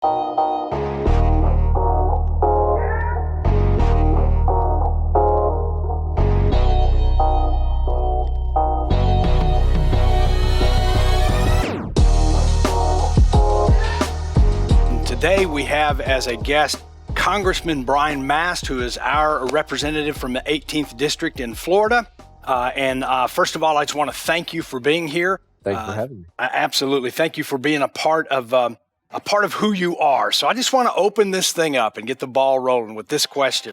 Today we have as a guest Congressman Mast, who is our representative from the 18th District in Florida. First of all, I just want to thank you for being here. Thank you for having me. Absolutely. Thank you for being a part of who you are. So I just want to open this thing up and get the ball rolling with this question.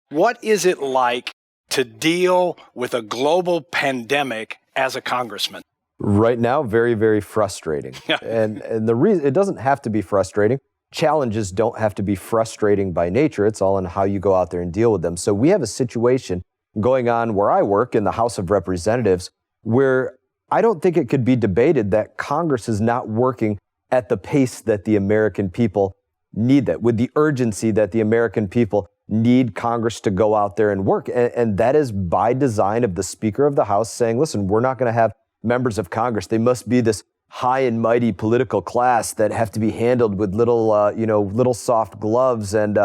What is it like to deal with a global pandemic as a congressman? Right now, very, very frustrating. and the reason it doesn't have to be frustrating. Challenges don't have to be frustrating by nature. It's all in how you go out there and deal with them. So we have a situation going on where I work in the House of Representatives where I don't think it could be debated that Congress is not working at the pace that the American people need that, with the urgency that the American people need Congress to go out there and work. And that is by design of the Speaker of the House saying, listen, we're not going to have members of Congress. They must be this high and mighty political class that have to be handled with little soft gloves and,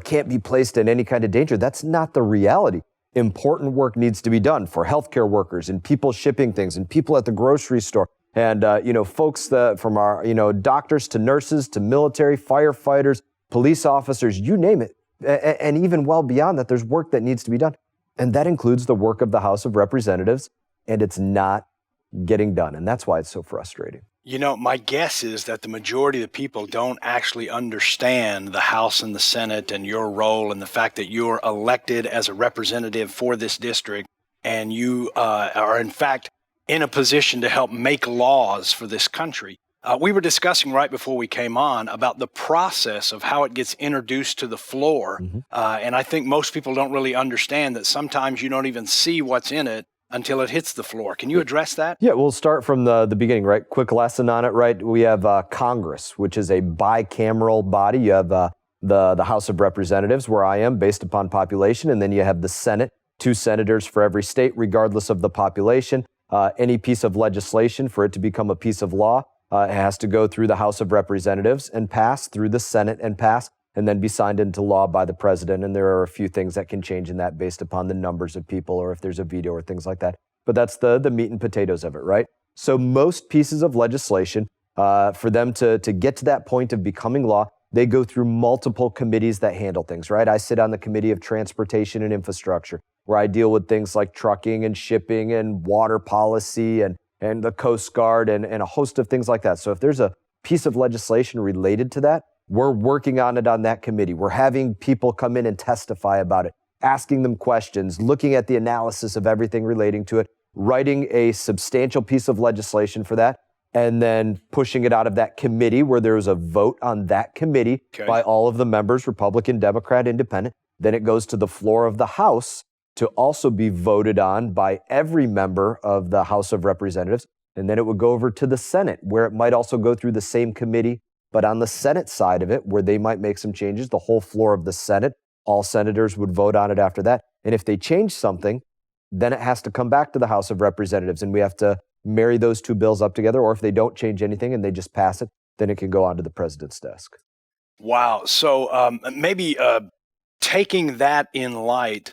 can't be placed in any kind of danger. That's not the reality. Important work needs to be done for healthcare workers and people shipping things and people at the grocery store and, folks from our, doctors to nurses to military, firefighters, police officers, you name it. And even well beyond that, there's work that needs to be done. And that includes the work of the House of Representatives, and it's not getting done. And that's why it's so frustrating. My guess is that the majority of the people don't actually understand the House and the Senate and your role and the fact that you're elected as a representative for this district and you are in fact in a position to help make laws for this country. We were discussing right before we came on about the process of how it gets introduced to the floor. Mm-hmm. And I think most people don't really understand that sometimes you don't even see what's in it until it hits the floor. Can you address that? Yeah, we'll start from the beginning, right? Quick lesson on it, right? We have Congress, which is a bicameral body. You have the House of Representatives, where I am, based upon population, and then you have the Senate, 2 senators for every state, regardless of the population. Any piece of legislation, for it to become a piece of law, it has to go through the House of Representatives and pass through the Senate and pass, and then be signed into law by the president. And there are a few things that can change in that based upon the numbers of people or if there's a veto or things like that. But that's the meat and potatoes of it, right? So most pieces of legislation, for them to get to that point of becoming law, they go through multiple committees that handle things, right? I sit on the Committee of Transportation and Infrastructure, where I deal with things like trucking and shipping and water policy and the Coast Guard and a host of things like that. So if there's a piece of legislation related to that, we're working on it on that committee. We're having people come in and testify about it, asking them questions, looking at the analysis of everything relating to it, writing a substantial piece of legislation for that, and then pushing it out of that committee where there's a vote on that committee by all of the members, Republican, Democrat, Independent. Then it goes to the floor of the House to also be voted on by every member of the House of Representatives. And then it would go over to the Senate, where it might also go through the same committee. But on the Senate side of it, where they might make some changes, the whole floor of the Senate, all senators would vote on it after that. And if they change something, then it has to come back to the House of Representatives, and we have to marry those 2 bills up together. Or if they don't change anything and they just pass it, then it can go onto the president's desk. Wow. So maybe taking that in light,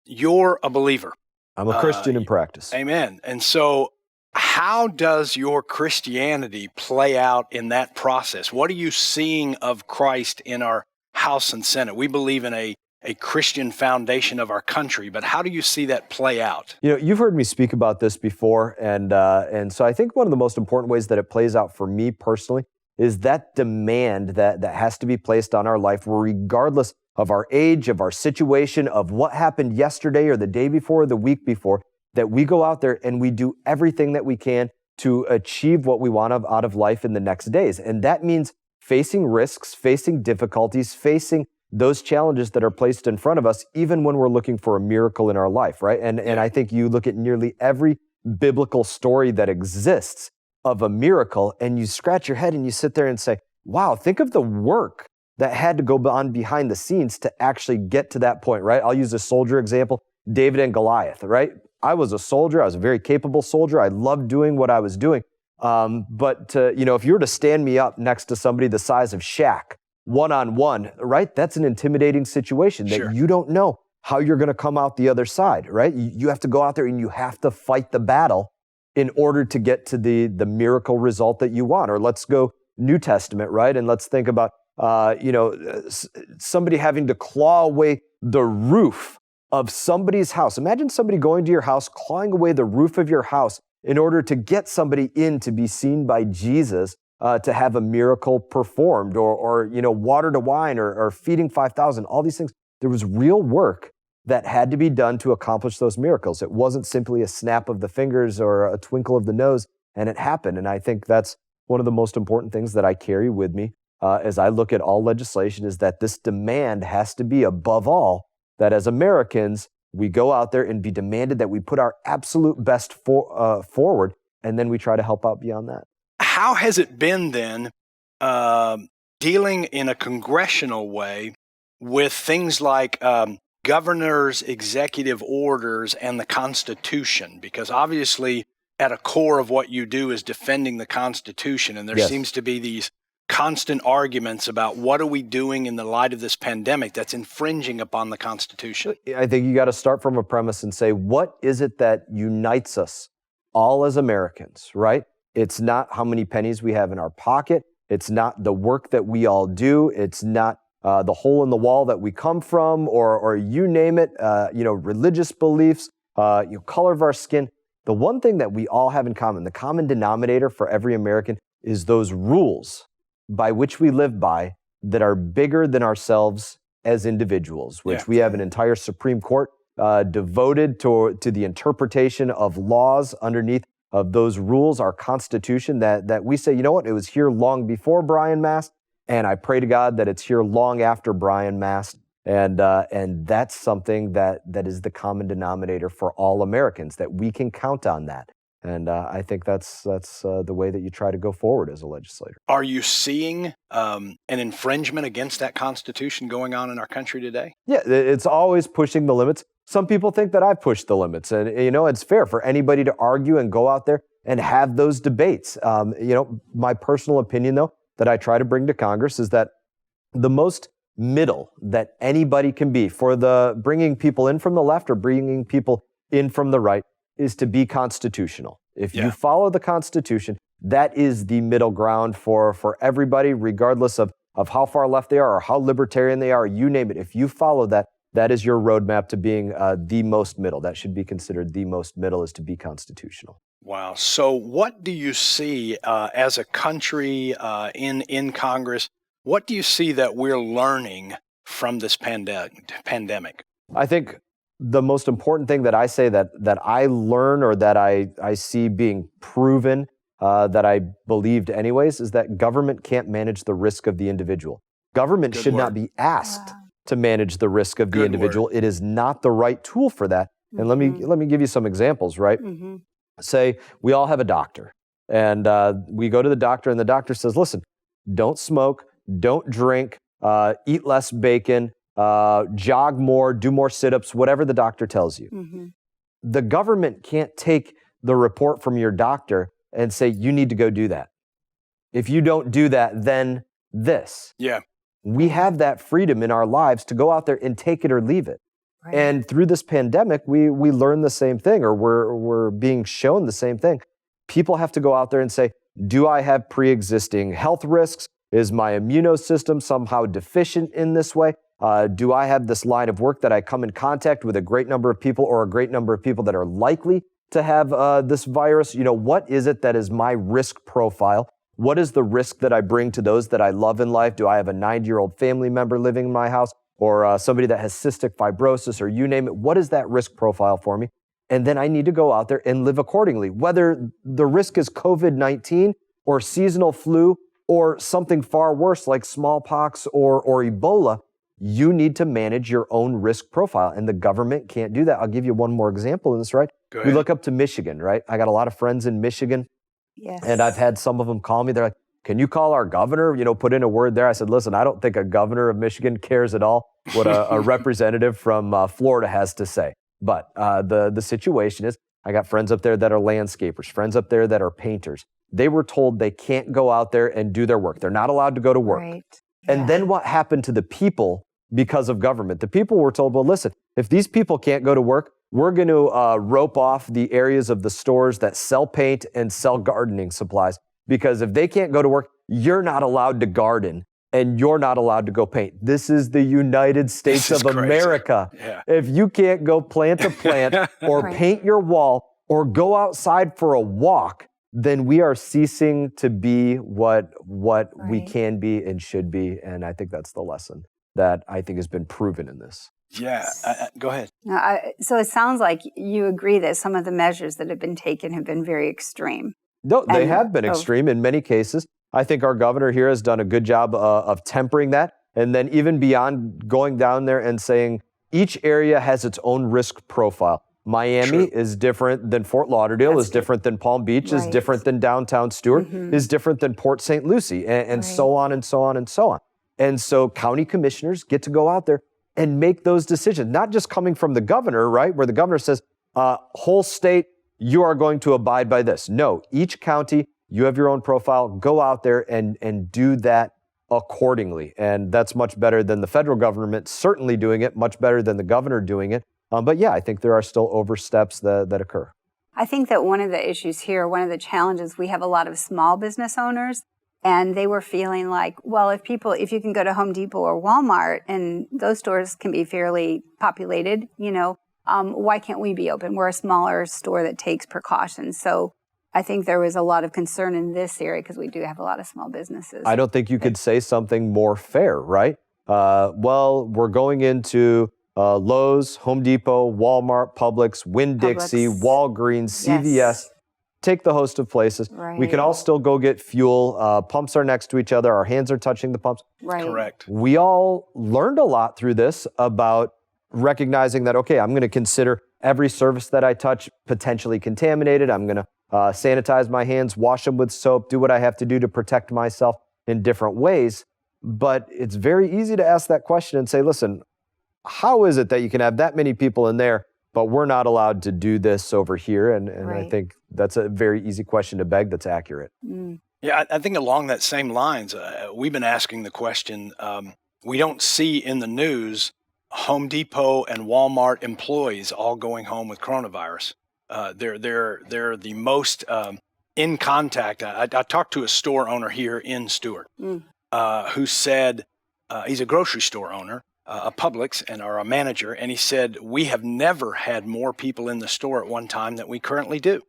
you're a believer. I'm a Christian in practice. Amen. And so how does your Christianity play out in that process? What are you seeing of Christ in our House and Senate? We believe in a Christian foundation of our country, but how do you see that play out? You've heard me speak about this before, and so I think one of the most important ways that it plays out for me personally is that demand that has to be placed on our life, regardless of our age, of our situation, of what happened yesterday or the day before or the week before, that we go out there and we do everything that we can to achieve what we want out of life in the next days. And that means facing risks, facing difficulties, facing those challenges that are placed in front of us, even when we're looking for a miracle in our life, right? And I think you look at nearly every biblical story that exists of a miracle, and you scratch your head and you sit there and say, wow, think of the work that had to go on behind the scenes to actually get to that point, right? I'll use a soldier example, David and Goliath, right? I was a soldier. I was a very capable soldier. I loved doing what I was doing. But if you were to stand me up next to somebody the size of Shaq, one-on-one, right? That's an intimidating situation that Sure. you don't know how you're going to come out the other side, right? You have to go out there and you have to fight the battle in order to get to the miracle result that you want. Or let's go New Testament, right? And let's think about, somebody having to claw away the roof of somebody's house. Imagine somebody going to your house, clawing away the roof of your house in order to get somebody in to be seen by Jesus, to have a miracle performed, or water to wine, or feeding 5,000, all these things. There was real work that had to be done to accomplish those miracles. It wasn't simply a snap of the fingers or a twinkle of the nose, and it happened. And I think that's one of the most important things that I carry with me as I look at all legislation, is that this demand has to be, above all, that as Americans, we go out there and be demanded that we put our absolute best forward, and then we try to help out beyond that. How has it been then dealing in a congressional way with things like governor's executive orders and the Constitution? Because obviously at a core of what you do is defending the Constitution, and there Yes. seems to be these constant arguments about what are we doing in the light of this pandemic that's infringing upon the Constitution. I think you got to start from a premise and say, what is it that unites us all as Americans, right? It's not how many pennies we have in our pocket. It's not the work that we all do. It's not the hole in the wall that we come from, or you name it, religious beliefs, color of our skin. The one thing that we all have in common, the common denominator for every American, is those rules by which we live by that are bigger than ourselves as individuals, which we have an entire Supreme Court devoted to the interpretation of laws underneath of those rules, our Constitution, that we say, you know what, it was here long before Brian Mast, and I pray to God that it's here long after Brian Mast, and that's something that is the common denominator for all Americans, that we can count on that. And I think that's the way that you try to go forward as a legislator. Are you seeing an infringement against that Constitution going on in our country today? Yeah, it's always pushing the limits. Some people think that I've pushed the limits, and it's fair for anybody to argue and go out there and have those debates. My personal opinion, though, that I try to bring to Congress is that the most middle that anybody can be for the bringing people in from the left or bringing people in from the right is to be constitutional. If you follow the Constitution, that is the middle ground for everybody, regardless of how far left they are or how libertarian they are, you name it. If you follow that, that is your roadmap to being the most middle. That should be considered the most middle, is to be constitutional. Wow. So what do you see as a country in Congress? What do you see that we're learning from this pandemic? I think the most important thing that I say that I learn, or that I see being proven, that I believed anyways, is that government can't manage the risk of the individual. Government should not be asked to manage the risk of the individual. It is not the right tool for that. And let me give you some examples, right? Say we all have a doctor, and we go to the doctor, and the doctor says, listen, don't smoke, don't drink, eat less bacon, jog more, do more sit-ups, whatever the doctor tells you. The government can't take the report from your doctor and say, you need to go do that. If you don't do that, then this. Yeah. We have that freedom in our lives to go out there and take it or leave it. Right. And through this pandemic, we learn the same thing, or we're being shown the same thing. People have to go out there and say, do I have pre-existing health risks? Is my immunosystem somehow deficient in this way? Do I have this line of work that I come in contact with a great number of people, or a great number of people that are likely to have this virus? What is it that is my risk profile? What is the risk that I bring to those that I love in life? Do I have a 90-year-old family member living in my house, or somebody that has cystic fibrosis, or you name it? What is that risk profile for me? And then I need to go out there and live accordingly. Whether the risk is COVID-19 or seasonal flu or something far worse like smallpox or Ebola, you need to manage your own risk profile, and the government can't do that. I'll give you one more example in this, right? Go ahead. We look up to Michigan, right? I got a lot of friends in Michigan. Yes. And I've had some of them call me. They're like, can you call our governor, put in a word there? I said, listen, I don't think a governor of Michigan cares at all what a representative from Florida has to say. But the situation is, I got friends up there that are landscapers, friends up there that are painters. they were told they can't go out there and do their work. They're not allowed to go to work. Right. And then what happened to the people because of government? The people were told, well, listen, if these people can't go to work, we're going to rope off the areas of the stores that sell paint and sell gardening supplies. Because if they can't go to work, you're not allowed to garden and you're not allowed to go paint. This is the United States of America. Yeah. If you can't go plant a plant or paint your wall or go outside for a walk, then we are ceasing to be what we can be and should be. And I think that's the lesson that I think has been proven in this. Yeah, go ahead. So it sounds like you agree that some of the measures that have been taken have been very extreme. No, they have been extreme in many cases. I think our governor here has done a good job of tempering that. And then even beyond going down there and saying each area has its own risk profile. Miami is different than Fort Lauderdale, is different than Palm Beach, is different than downtown Stewart, is different than Port St. Lucie, and so on and so on and so on. And so county commissioners get to go out there and make those decisions, not just coming from the governor, right, where the governor says, whole state, you are going to abide by this. No, each county, you have your own profile, go out there and do that accordingly. And that's much better than the federal government certainly doing it, much better than the governor doing it. But yeah, I think there are still oversteps that occur. I think that one of the issues here, one of the challenges, we have a lot of small business owners, and they were feeling like, well, if you can go to Home Depot or Walmart, and those stores can be fairly populated, why can't we be open? We're a smaller store that takes precautions. So I think there was a lot of concern in this area because we do have a lot of small businesses. I don't think you could say something more fair, right? Well, we're going into Lowe's, Home Depot, Walmart, Publix, Winn-Dixie, Walgreens, CVS, take the host of places. Right. We can all still go get fuel. Pumps are next to each other. Our hands are touching the pumps. Right. Correct. We all learned a lot through this about recognizing that, okay, I'm going to consider every surface that I touch potentially contaminated. I'm going to sanitize my hands, wash them with soap, do what I have to do to protect myself in different ways. But it's very easy to ask that question and say, listen, how is it that you can have that many people in there, but we're not allowed to do this over here? And I think that's a very easy question to beg that's accurate. Yeah, I think along that same lines, we've been asking the question, we don't see in the news Home Depot and Walmart employees all going home with coronavirus. They're the most in contact. I talked to a store owner here in Stewart who said, he's a grocery store owner, a Publix or a manager, and he said, we have never had more people in the store at one time than we currently do.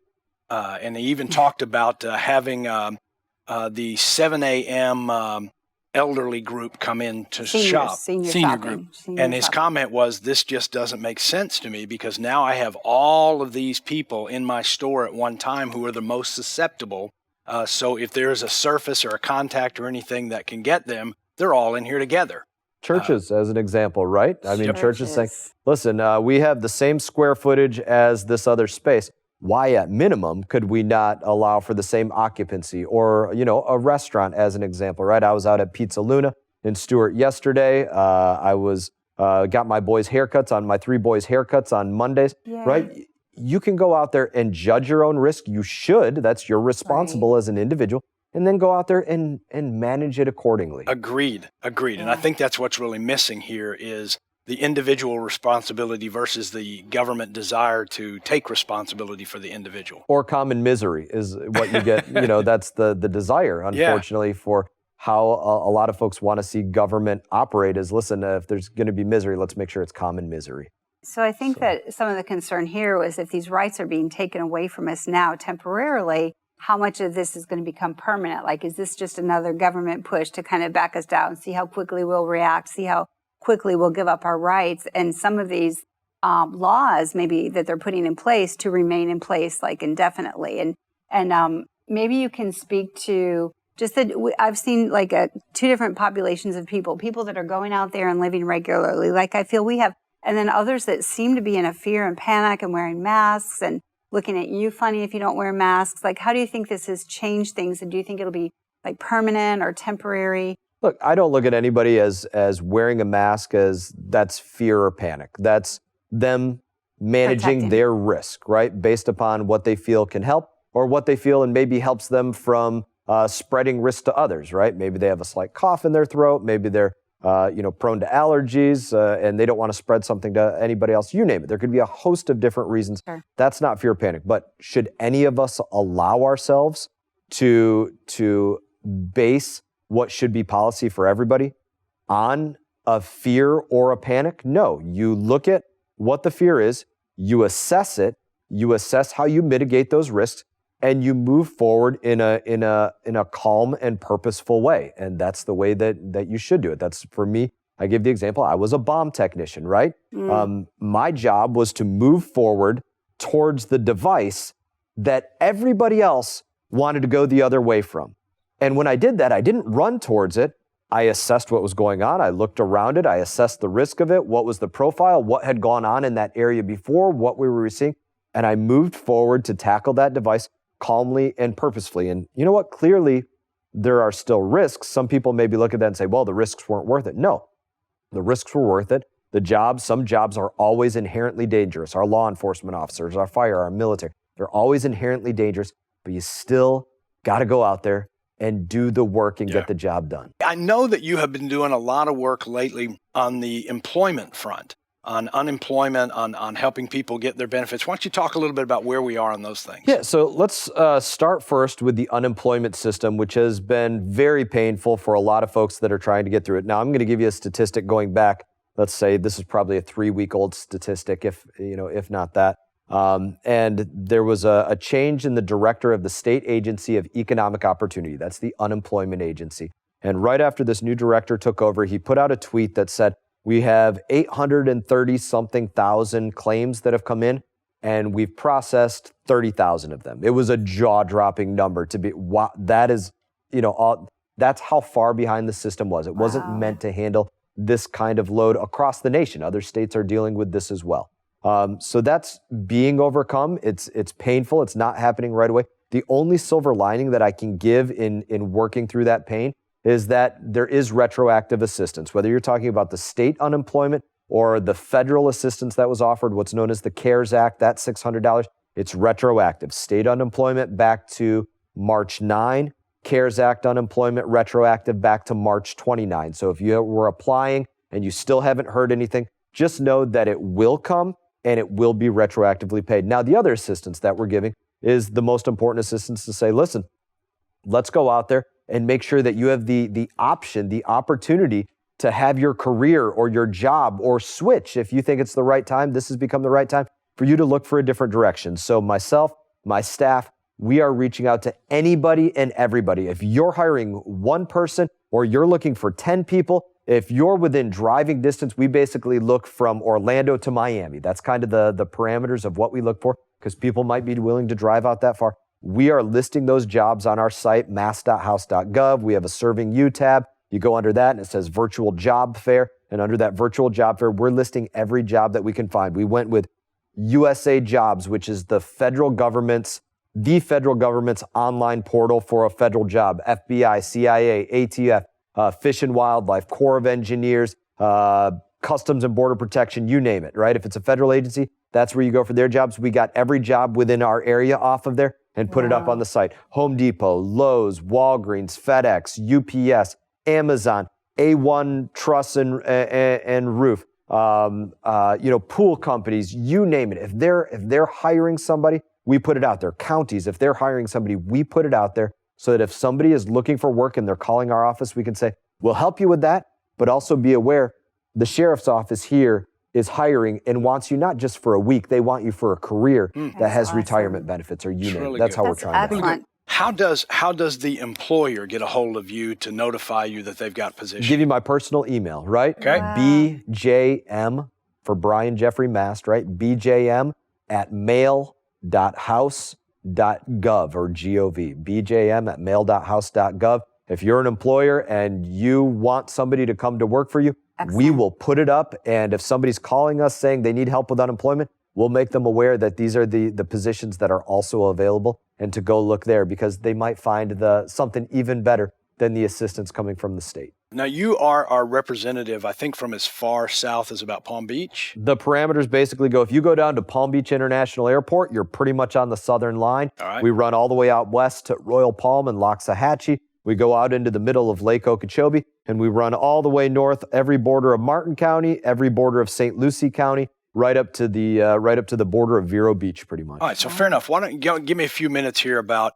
And he even talked about having the 7 a.m. Elderly group come in to shop, senior group. And his comment was, this just doesn't make sense to me because now I have all of these people in my store at one time who are the most susceptible. So if there's a surface or a contact or anything that can get them, they're all in here together. Churches, as an example, right? I mean, churches saying, listen, we have the same square footage as this other space. Why, at minimum, could we not allow for the same occupancy? Or, a restaurant, as an example, right? I was out at Pizza Luna in Stewart yesterday. I was got my boys' haircuts on my 3 boys' haircuts on Mondays, right? You can go out there and judge your own risk. You should. That's your responsible as an individual. And then go out there and manage it accordingly. Agreed. And I think that's what's really missing here is the individual responsibility versus the government desire to take responsibility for the individual. Or common misery is what you get. That's the desire, unfortunately, for how a lot of folks want to see government operate is, listen, if there's going to be misery, let's make sure it's common misery. So I think that some of the concern here was if these rights are being taken away from us now temporarily, how much of this is going to become permanent? Like, is this just another government push to kind of back us down, see how quickly we'll react, see how quickly we'll give up our rights? And some of these laws maybe that they're putting in place to remain in place like indefinitely. And maybe you can speak to just that I've seen like 2 different populations of people that are going out there and living regularly, like I feel we have, and then others that seem to be in a fear and panic and wearing masks and looking at you funny if you don't wear masks. Like, how do you think this has changed things? And do you think it'll be like permanent or temporary? Look, I don't look at anybody as wearing a mask as that's fear or panic. That's them managing their risk, right? Based upon what they feel can help or what they feel and maybe helps them from spreading risk to others, right? Maybe they have a slight cough in their throat. Maybe they're prone to allergies and they don't want to spread something to anybody else. You name it. There could be a host of different reasons. Sure. That's not fear, panic. But should any of us allow ourselves to base what should be policy for everybody on a fear or a panic? No. You look at what the fear is, you assess it, you assess how you mitigate those risks, and you move forward in a calm and purposeful way. And that's the way that you should do it. That's, for me, I give the example, I was a bomb technician, right? My job was to move forward towards the device that everybody else wanted to go the other way from. And when I did that, I didn't run towards it. I assessed what was going on. I looked around it. I assessed the risk of it. What was the profile? What had gone on in that area before? What we were seeing? And I moved forward to tackle that device calmly and purposefully. And you know what? Clearly, there are still risks. Some people maybe look at that and say, well, the risks weren't worth it. No, the risks were worth it. Some jobs are always inherently dangerous. Our law enforcement officers, our fire, our military, they're always inherently dangerous, but you still got to go out there and do the work and get the job done. I know that you have been doing a lot of work lately on the employment front, on unemployment, on helping people get their benefits. Why don't you talk a little bit about where we are on those things? Yeah, so let's start first with the unemployment system, which has been very painful for a lot of folks that are trying to get through it. Now, I'm going to give you a statistic going back. Let's say this is probably a 3-week-old statistic, if not that. And there was a change in the director of the State Agency of Economic Opportunity. That's the unemployment agency. And right after this new director took over, he put out a tweet that said, we have 830-something thousand claims that have come in, and we've processed 30,000 of them. It was a jaw-dropping number to be. Wow, that is, that's how far behind the system was. It wasn't meant to handle this kind of load across the nation. Other states are dealing with this as well. So that's being overcome. It's painful. It's not happening right away. The only silver lining that I can give in working through that pain is that there is retroactive assistance, whether you're talking about the state unemployment or the federal assistance that was offered, what's known as the CARES Act, that $600, it's retroactive. State unemployment back to March 9, CARES Act unemployment retroactive back to March 29. So if you were applying and you still haven't heard anything, just know that it will come and it will be retroactively paid. Now, the other assistance that we're giving is the most important assistance to say, listen, let's go out there and make sure that you have the option, the opportunity to have your career or your job or switch. If you think it's the right time, this has become the right time for you to look for a different direction. So myself, my staff, we are reaching out to anybody and everybody. If you're hiring one person or you're looking for 10 people, if you're within driving distance, we basically look from Orlando to Miami. That's kind of the parameters of what we look for, because people might be willing to drive out that far. We are listing those jobs on our site, mast.house.gov. We have a Serving You tab. You go under that and it says Virtual Job Fair. And under that Virtual Job Fair, we're listing every job that we can find. We went with USA Jobs, which is the federal government's online portal for a federal job. FBI, CIA, ATF, Fish and Wildlife, Corps of Engineers, Customs and Border Protection, you name it, right? If it's a federal agency, that's where you go for their jobs. We got every job within our area off of there and put it up on the site. Home Depot, Lowe's, Walgreens, FedEx, UPS, Amazon, A1 Truss and Roof, pool companies, you name it. If they're hiring somebody, we put it out there. Counties, if they're hiring somebody, we put it out there so that if somebody is looking for work and they're calling our office, we can say, we'll help you with that, but also be aware the sheriff's office here is hiring and wants you not just for a week, they want you for a career that has awesome retirement benefits or you name it. That's how we're trying to do it. How does the employer get a hold of you to notify you that they've got positions? Give you my personal email, right? Okay. Wow. BJM for Brian Jeffrey Mast, right? BJM at mail.house.gov or G-O-V. BJM at mail.house.gov. If you're an employer and you want somebody to come to work for you, we will put it up. And if somebody's calling us saying they need help with unemployment, we'll make them aware that these are the positions that are also available and to go look there because they might find something even better than the assistance coming from the state. Now, you are our representative, I think, from as far south as about Palm Beach. The parameters basically go, if you go down to Palm Beach International Airport, you're pretty much on the southern line. All right. We run all the way out west to Royal Palm and Loxahatchee. We go out into the middle of Lake Okeechobee, and we run all the way north, every border of Martin County, every border of St. Lucie County, right up to the border of Vero Beach, pretty much. All right, so fair enough. Why don't you give me a few minutes here about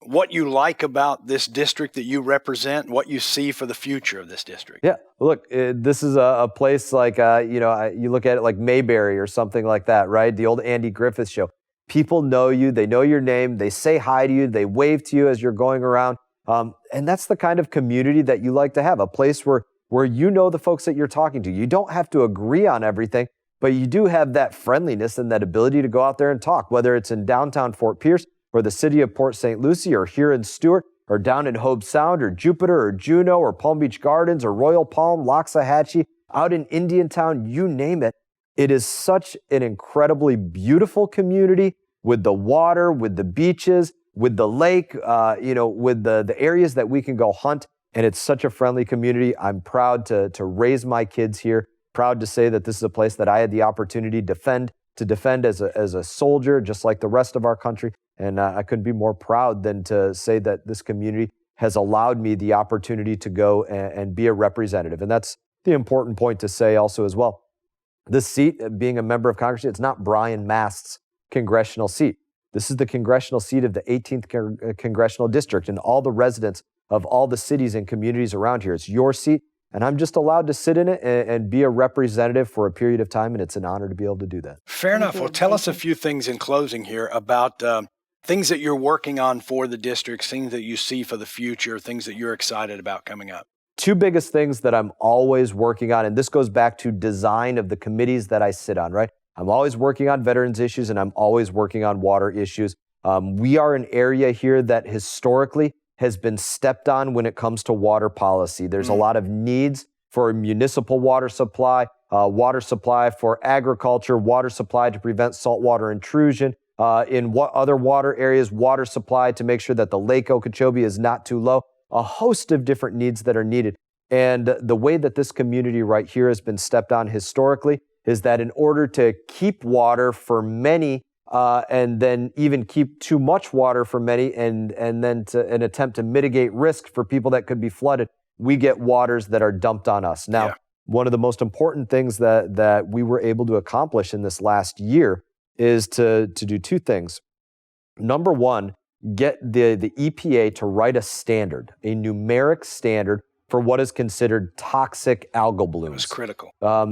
what you like about this district that you represent, what you see for the future of this district. Yeah, look, this is a place like, you look at it like Mayberry or something like that, right? The old Andy Griffith show. People know you, they know your name, they say hi to you, they wave to you as you're going around. And that's the kind of community that you like to have, a place where you know the folks that you're talking to. You don't have to agree on everything, but you do have that friendliness and that ability to go out there and talk, whether it's in downtown Fort Pierce or the city of Port St. Lucie or here in Stewart or down in Hobe Sound or Jupiter or Juneau or Palm Beach Gardens or Royal Palm, Loxahatchee, out in Indiantown, you name it. It is such an incredibly beautiful community with the water, with the beaches, with the lake, with the areas that we can go hunt. And it's such a friendly community. I'm proud to raise my kids here, proud to say that this is a place that I had the opportunity to defend as a soldier, just like the rest of our country. And I couldn't be more proud than to say that this community has allowed me the opportunity to go and be a representative. And that's the important point to say also as well. This seat, being a member of Congress, it's not Brian Mast's congressional seat. This is the congressional seat of the 18th Congressional District and all the residents of all the cities and communities around here. It's your seat, and I'm just allowed to sit in it and be a representative for a period of time, and it's an honor to be able to do that. Fair enough. Well, tell us a few things in closing here about things that you're working on for the district, things that you see for the future, things that you're excited about coming up. Two biggest things that I'm always working on, and this goes back to design of the committees that I sit on, right? I'm always working on veterans issues, and I'm always working on water issues. We are an area here that historically has been stepped on when it comes to water policy. There's a lot of needs for municipal water supply for agriculture, water supply to prevent saltwater intrusion, in what other water areas, water supply to make sure that the Lake Okeechobee is not too low, a host of different needs that are needed. And the way that this community right here has been stepped on historically is that in order to keep water for many, and then even keep too much water for many, and then to an attempt to mitigate risk for people that could be flooded, we get waters that are dumped on us. Now, one of the most important things that we were able to accomplish in this last year is to do two things. Number one, get the EPA to write a standard, a numeric standard for what is considered toxic algal blooms. It was critical.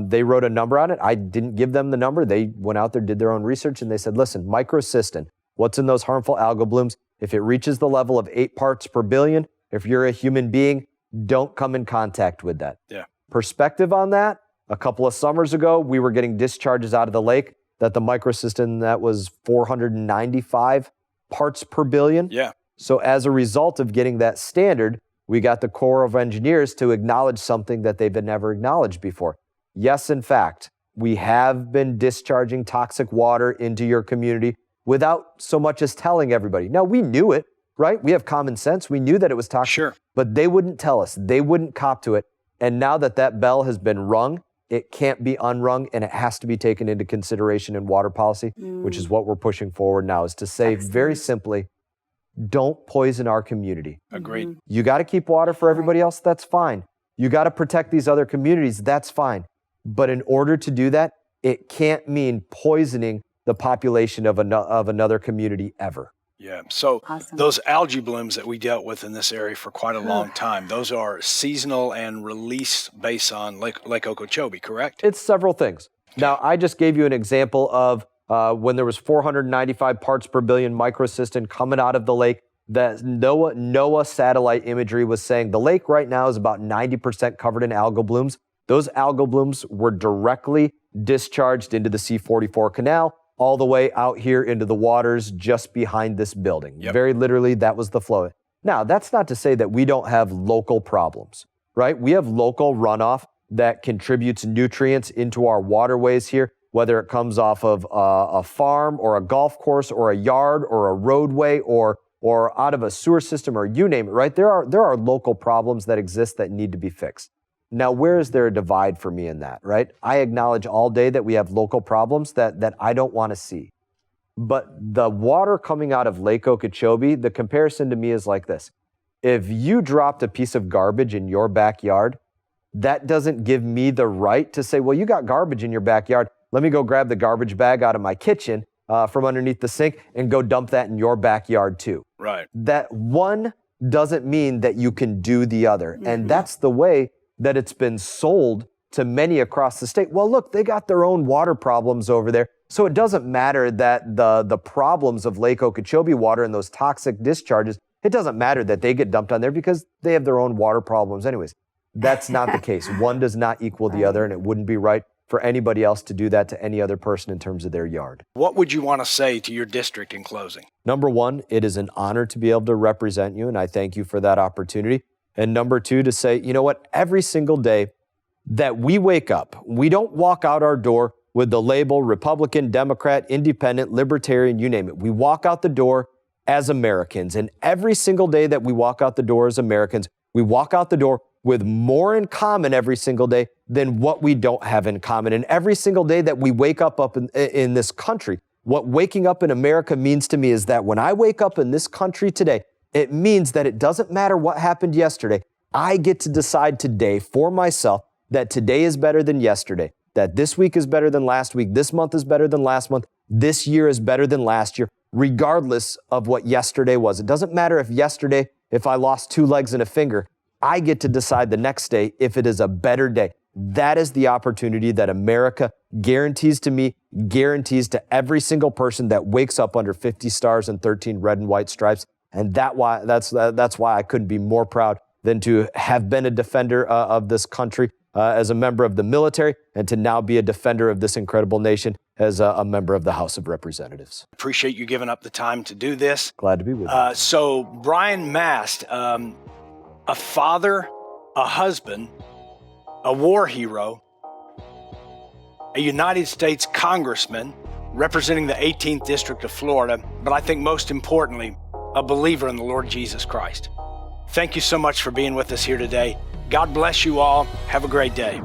They wrote a number on it. I didn't give them the number. They went out there, did their own research, and they said, listen, microcystin, what's in those harmful algal blooms? If it reaches the level of 8 parts per billion, if you're a human being, don't come in contact with that. Yeah. Perspective on that, a couple of summers ago, we were getting discharges out of the lake that the microcystin that was 495 parts per billion. Yeah. So as a result of getting that standard, we got the Corps of Engineers to acknowledge something that they've never acknowledged before. Yes, in fact, we have been discharging toxic water into your community without so much as telling everybody. Now, we knew it, right? We have common sense. We knew that it was toxic. Sure. But they wouldn't tell us. They wouldn't cop to it. And now that bell has been rung, it can't be unrung, and it has to be taken into consideration in water policy, which is what we're pushing forward now, is to say very simply, don't poison our community. Agreed. You got to keep water for everybody else, that's fine. You got to protect these other communities, that's fine. But in order to do that, it can't mean poisoning the population of another community ever. Yeah. So Awesome. Those algae blooms that we dealt with in this area for quite a long time, those are seasonal and release based on Lake Okeechobee, correct? It's several things. Now, I just gave you an example of when there was 495 parts per billion microcystin coming out of the lake, that NOAA satellite imagery was saying the lake right now is about 90% covered in algal blooms. Those algal blooms were directly discharged into the C-44 canal, all the way out here into the waters just behind this building. Yep. Very literally, that was the flow. Now, that's not to say that we don't have local problems, right? We have local runoff that contributes nutrients into our waterways here, whether it comes off of a farm or a golf course or a yard or a roadway or or out of a sewer system, or you name it, right? There are local problems that exist that need to be fixed. Now, where is there a divide for me in that, right? I acknowledge all day that we have local problems that I don't want to see. But the water coming out of Lake Okeechobee, the comparison to me is like this. If you dropped a piece of garbage in your backyard, that doesn't give me the right to say, well, you got garbage in your backyard. Let me go grab the garbage bag out of my kitchen from underneath the sink and go dump that in your backyard too. Right. That one doesn't mean that you can do the other. And that's the way that it's been sold to many across the state. Well, look, they got their own water problems over there. So it doesn't matter that the problems of Lake Okeechobee water and those toxic discharges, it doesn't matter that they get dumped on there because they have their own water problems anyways. That's not the case. One does not equal the other, and it wouldn't be right for anybody else to do that to any other person in terms of their yard. What would you want to say to your district in closing? Number one, it is an honor to be able to represent you, and I thank you for that opportunity. And number two, to say, you know what, every single day that we wake up, we don't walk out our door with the label Republican, Democrat, Independent, Libertarian, you name it. We walk out the door as Americans. And every single day that we walk out the door as Americans, we walk out the door with more in common every single day than what we don't have in common. And every single day that we wake up in this country, what waking up in America means to me is that when I wake up in this country today, it means that it doesn't matter what happened yesterday. I get to decide today for myself that today is better than yesterday, that this week is better than last week, this month is better than last month, this year is better than last year, regardless of what yesterday was. It doesn't matter if yesterday, if I lost 2 legs and a finger, I get to decide the next day if it is a better day. That is the opportunity that America guarantees to me, guarantees to every single person that wakes up under 50 stars and 13 red and white stripes. And that's why I couldn't be more proud than to have been a defender of this country as a member of the military, and to now be a defender of this incredible nation as a member of the House of Representatives. Appreciate you giving up the time to do this. Glad to be with you. So Brian Mast, a father, a husband, a war hero, a United States Congressman representing the 18th District of Florida, but I think most importantly, a believer in the Lord Jesus Christ. Thank you so much for being with us here today. God bless you all. Have a great day.